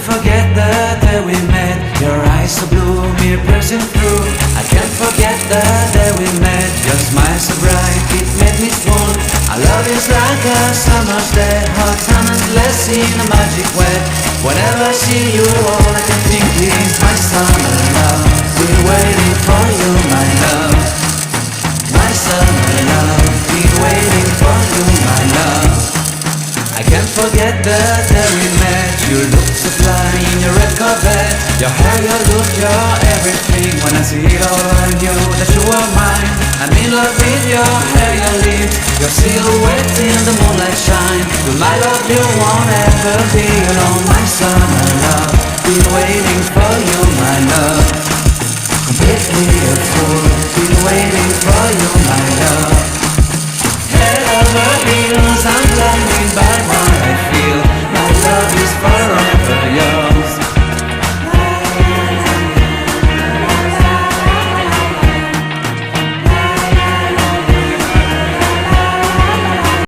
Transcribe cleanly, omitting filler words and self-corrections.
forget the day we met. Your eyes so blue, me piercing through. I can't forget the day we met. Your smile so bright, it made me swoon. Our love is like a summer's day, hot and endless in a magic way. Whenever I see you, all I can think is my summer love. We're waiting for you, my love. My summer love, been waiting for you, my love. I can't forget the day we met. You look so fly in your red Corvette. Your hair, your look, your everything. When I see it all, I knew that you were mine. I'm in love with your hair, your lips, your silhouette in the moonlight shine. To my love you won't ever be alone. My summer